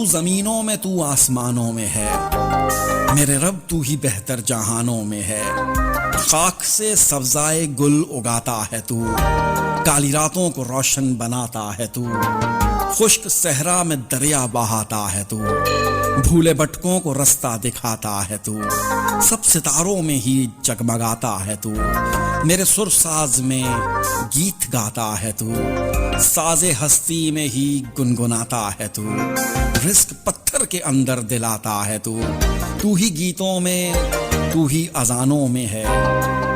تو زمینوں میں تو آسمانوں میں ہے، میرے رب تو ہی بہتر جہانوں میں ہے۔ خاک سے سبزائے گل اگاتا ہے تو، کالی راتوں کو روشن بناتا ہے تو، خشک صحرا میں دریا بہاتا ہے تو، بھولے بھٹکوں کو رستہ دکھاتا ہے تو، سب ستاروں میں ہی جگمگاتا ہے تو، میرے سر ساز میں گیت گاتا ہے تو، ساز ہستی میں ہی گنگناتا ہے تو، رزق پتھر کے اندر دلاتا ہے تو ہی گیتوں میں، تو ہی اذانوں میں ہے،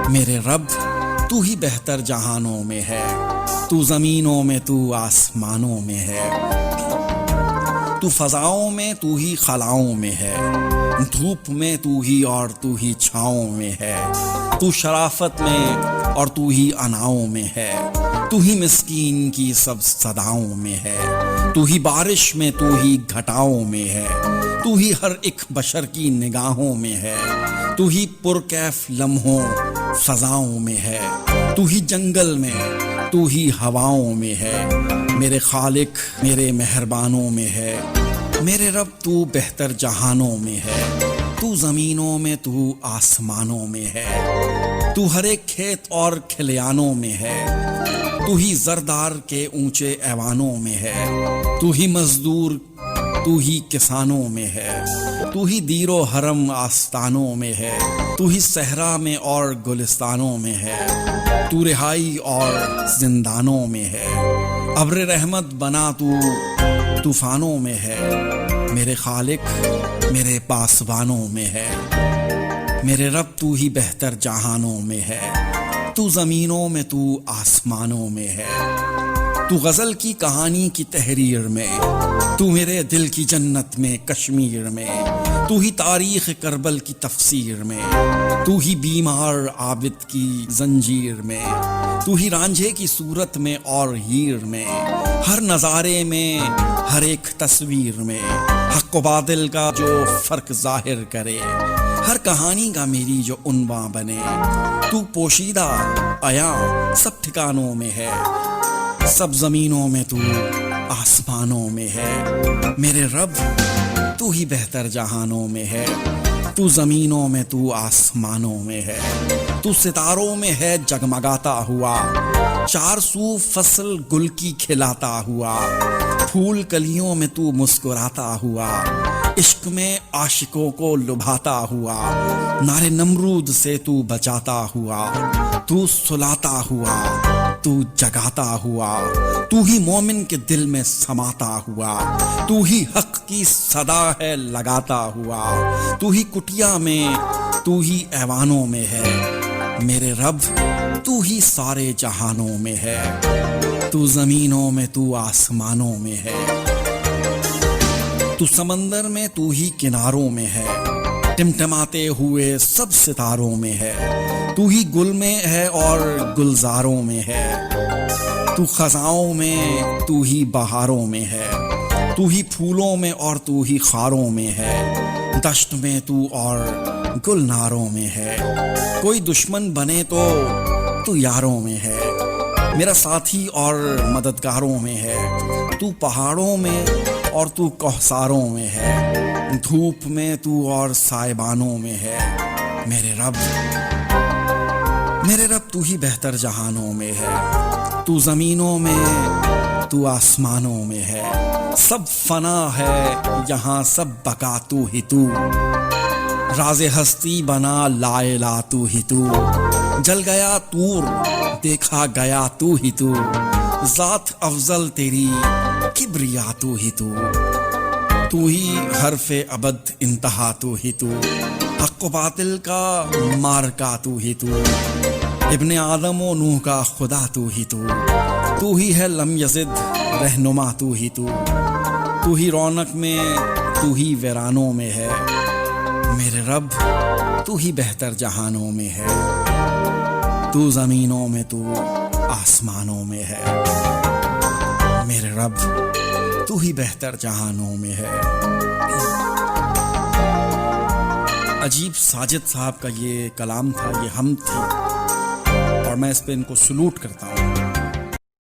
میرے رب تو ہی بہتر جہانوں میں ہے۔ تو زمینوں میں تو آسمانوں میں ہے، تو فضاؤں میں تو ہی خلاؤں میں ہے، دھوپ میں تو ہی اور تو ہی چھاؤں میں ہے، تو شرافت میں اور تو ہی اناؤں میں ہے، تو ہی مسکین کی سب صداؤں میں ہے، تو ہی بارش میں تو ہی گھٹاؤں میں ہے، تو ہی ہر ایک بشر کی نگاہوں میں ہے، تو ہی پرکیف لمحوں فضاؤں میں ہے، تو ہی جنگل میں تو ہی ہواؤں میں ہے، میرے خالق میرے مہربانوں میں ہے، میرے رب تو بہتر جہانوں میں ہے، تو زمینوں میں تو آسمانوں میں ہے، تو ہر ایک کھیت اور کھلیانوں میں ہے، تو ہی زردار کے اونچے ایوانوں میں ہے، تو ہی مزدور تو ہی کسانوں میں ہے، تو ہی دیر و حرم آستانوں میں ہے، تو ہی صحرا میں اور گلستانوں میں ہے، تو رہائی اور زندانوں میں ہے، ابر رحمت بنا تو طوفانوں میں ہے، میرے خالق میرے پاسبانوں میں ہے، میرے رب تو ہی بہتر جہانوں میں ہے، تو زمینوں میں تو آسمانوں میں ہے، تو غزل کی کہانی کی تحریر میں، تو میرے دل کی جنت میں کشمیر میں، تو ہی تاریخ کربل کی تفسیر میں، تو ہی بیمار عابد کی زنجیر میں، تو ہی رانجھے کی صورت میں اور ہیر میں، ہر نظارے میں ہر ایک تصویر میں، حق و باطل کا جو فرق ظاہر کرے، ہر کہانی کا میری جو عنواں بنے، تو پوشیدہ عیاں سب ٹھکانوں میں ہے، سب زمینوں میں تو آسمانوں میں ہے، میرے رب تو ہی بہتر جہانوں میں ہے، تو زمینوں میں تو آسمانوں میں ہے، تو ستاروں میں ہے جگمگاتا ہوا، چار سو فصل گل کی کھلاتا ہوا، پھول کلیوں میں تو مسکراتا ہوا، عشق میں عاشقوں کو لبھاتا ہوا، نارے نمرود سے تو بچاتا ہوا، تو سلاتا ہوا، تو جگاتا ہوا، تو ہی مومن کے دل میں سماتا ہوا، تو ہی حق کی صدا ہے لگاتا ہوا، تو ہی کٹیا میں تو ہی ایوانوں میں ہے، میرے رب تو ہی سارے جہانوں میں ہے، تو زمینوں میں تو آسمانوں میں ہے، تو سمندر میں تو ہی کناروں میں ہے، ٹمٹماتے ہوئے سب ستاروں میں ہے، تو ہی گل میں ہے اور گلزاروں میں ہے، تو خزاؤں میں تو ہی بہاروں میں ہے، تو ہی پھولوں میں اور تو ہی خاروں میں ہے، دشت میں تو اور گلناروں میں ہے، کوئی دشمن بنے تو یاروں میں ہے، میرا ساتھی اور مددگاروں میں ہے، تو پہاڑوں میں اور تو کوہساروں میں ہے، دھوپ میں تو اور سائبانوں میں ہے، میرے رب تو ہی بہتر جہانوں میں ہے، تو زمینوں میں تو آسمانوں میں ہے، سب فنا ہے یہاں سب بقا تو ہی تو، راز ہستی بنا لا الہ تو ہی تو، جل گیا طور دیکھا گیا تو ہی تو، ذات افضل تیری کبریا تو ہی تو ہی حرف ابد انتہا تو ہی تو، حق و باطل کا مارکا تو ہی تو، ابن آدم و نوح کا خدا تو ہی ہے لم یزد رہنما تو ہی رونق میں تو ہی ویرانوں میں ہے، میرے رب تو ہی بہتر جہانوں میں ہے، تو زمینوں میں تو آسمانوں میں ہے، میرے رب تو ہی بہتر جہانوں میں ہے۔ عجیب ساجد صاحب کا یہ کلام تھا، یہ حمد تھی، اور میں اس پہ ان کو سلوٹ کرتا ہوں۔